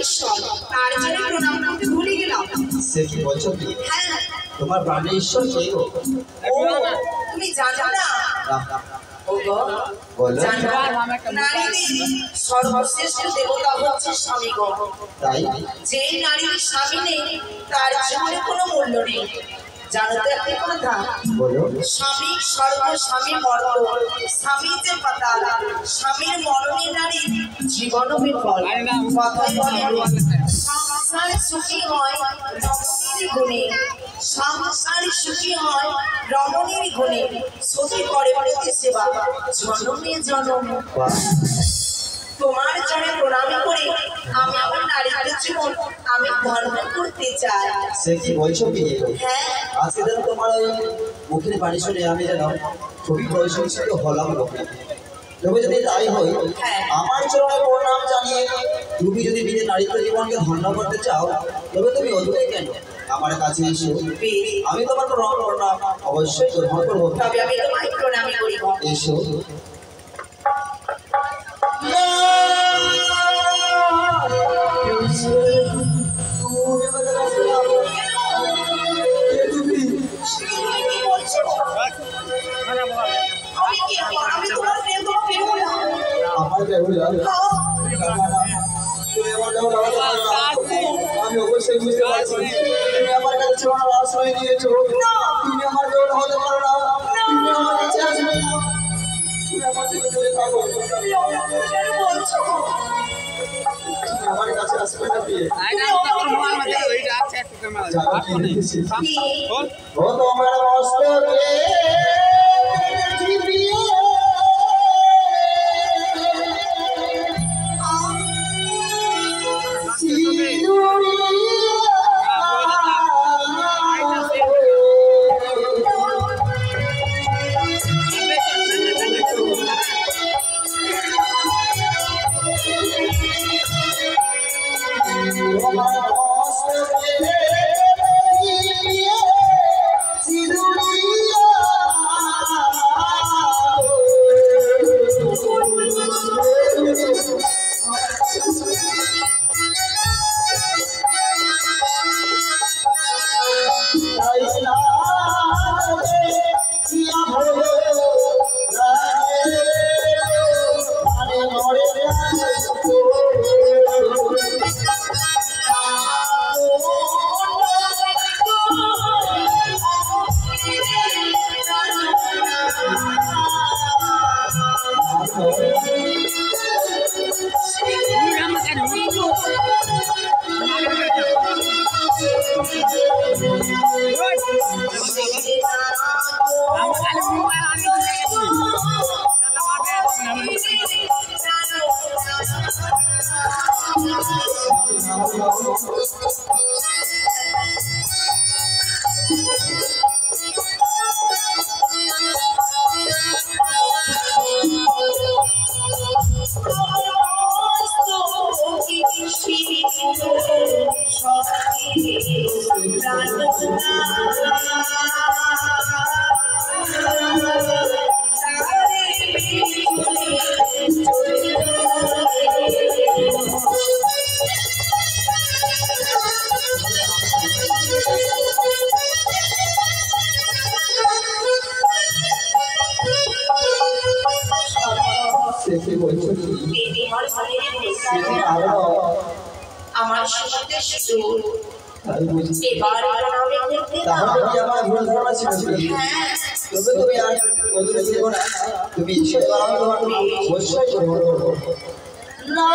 ঈশ্বর তার জন্য প্রণাম করতে ভুলে গেলাম। সে কি বলছো কি? হ্যাঁ, তোমার প্রাণের ঈশ্বর কে গো? তুমি জানো না? নারীদের সর্বশ্রেষ্ঠ দেবতা হচ্ছে স্বামী গো। তাই যে নারীর স্বামী নেই তার জীবনে কোনো মূল্য নেই। জানো তো একটা কথা, স্বামী স্বর্গ স্বামী মর্ত, স্বামী যে পাতাল, স্বামীর মরণে নারী জীবন বিফল। কথায় বলে সংসার সুখী হয় রমণীর গুণে, সংসার সুখী হয় রমণীর গুণে, সতী করে প্রতি সেবা জনমে জনম। তোমার চরণে প্রণাম করে আমি আমার নারীদের জীবন আমি ধন্য করতে চাই। সে কি বলছো কি? হ্যাঁ, আজকে যেন তোমার ওই মুখের বাণী শুনে আমি যেন খুবই প্রশংসিত হলাম লোকে। তবে যদি তাই হয়, আমার চরণে প্রণাম জানিয়ে তুমি যদি নিজের নারীত্ব জীবনকে ধন্য করতে চাও, তবে তুমি অদূরে কেন আমার কাছে এসো, আমি তোমার প্রণাম অবশ্যই গ্রহণ করবো। তবে আমি তোমায় প্রণাম করিব। এসো। আমি অবশ্যই বুঝতে পারছি তুমি আমার কাছে আশ্রয় দিয়েছো, তুমি আমার দেওয়া হতে পারো না, তুমি আমার কাছে আসবে না, তুমি আমার থেকে চলে থাকো, আমার কাছে আসবে না। ও তোমার মস্তকে আমার সাথে সুর এবার তুমি অবশ্যই গ্রহণ করবো না।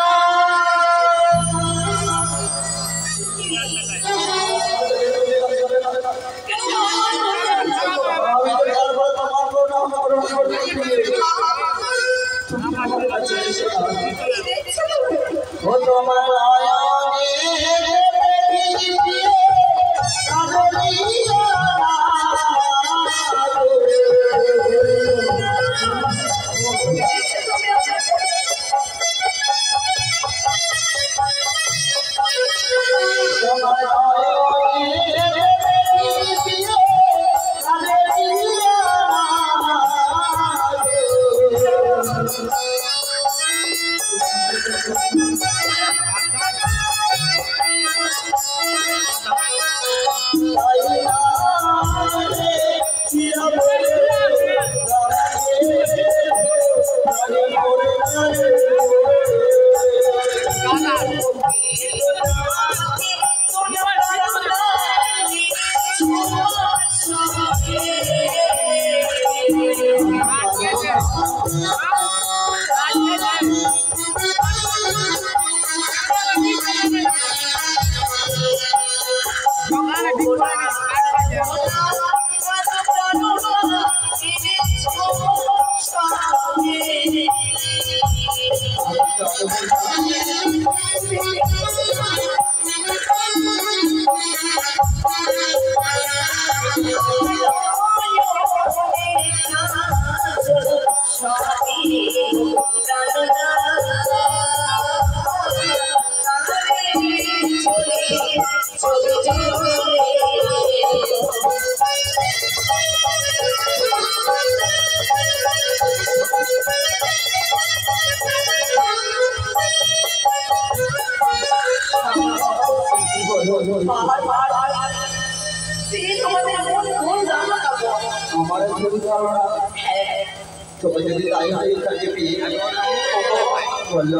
আমার তোমাদের মন ভুল ধারণা করবো। আমার ভুল ধারণা। হ্যাঁ, তবে যদি তাই হয় তাকে বিয়ে বলো।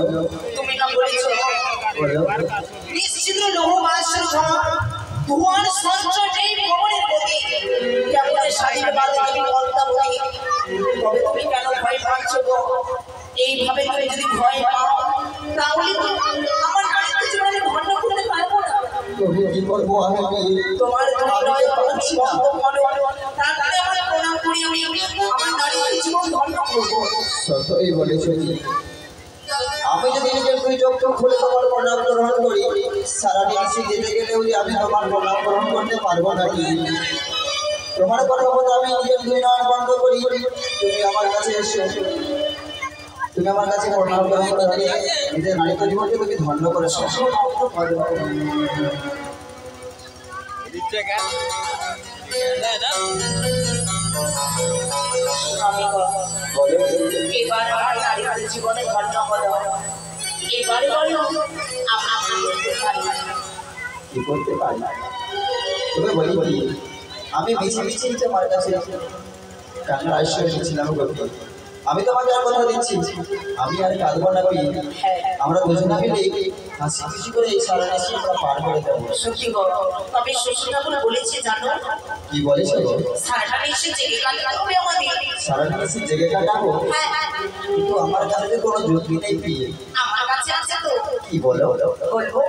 তুমি না বলেছো বলো। নিশ্চিত লৌহ মাসের ধোঁয়ার সঞ্চয় নেই খবরের প্রতি কেমন শাড়ির বাদে আমি বলতা বলি। তবে তুমি কেন ভয় পাচ্ছ গো? এইভাবে তুমি যদি ভয় পাও তাহলে তো আমার বাড়িতে জীবনে ভণ্ড করতে পারবো না। তবে কি করবো আমি? তোমার হৃদয় বলছি বন্ধ করো, তারপরে আমার প্রণাম করি আমি আমার নারীর জীবন ধন্য করবো। সত্যই বলেছ। আমি যদি নিজের দুই চোখ খুলে তোমার প্রণাম গ্রহণ করি, সারা নিশি যেতে গেলেও যে আমি তোমার প্রণাম গ্রহণ করতে পারবো নাকি? তোমার কথা মতো আমি নিজের দুই নয়ন বন্ধ করি, তুমি আমার কাছে এসো। তুমি আমার কাছে প্রণাম গ্রহণ করে নিজের নারীত্ব জীবনকে তুমি ধন্য করে এবার আমার নারীর জীবনে ধন্য করো। এবারে বলো কি করতে পারি? তবে বলি কি, আমি বেছে বেছে তোমার কাছে টাকার আশ্রয় নিয়েছিলাম। আমি তোমাকে আর কথা দিচ্ছি, আমি আর কাঁদবো না। আমরা দুজনে মিলে হাসি খুশি করে এই সারা রাশি আমরা পার করে দেবো। সত্যি গো, তবে শ্বশুর ঠাকুর বলেছে জানো, কি বলেছে? সারাটা নিশ্চয় জেগে কাটতে হবে আমাদের। সারা রাশি জেগে কাটাবো? কিন্তু আমার কাছে তো কোনো যুক্তি নেই বিয়ে। আমার কাছে আছে তো। কি বলো? বলবো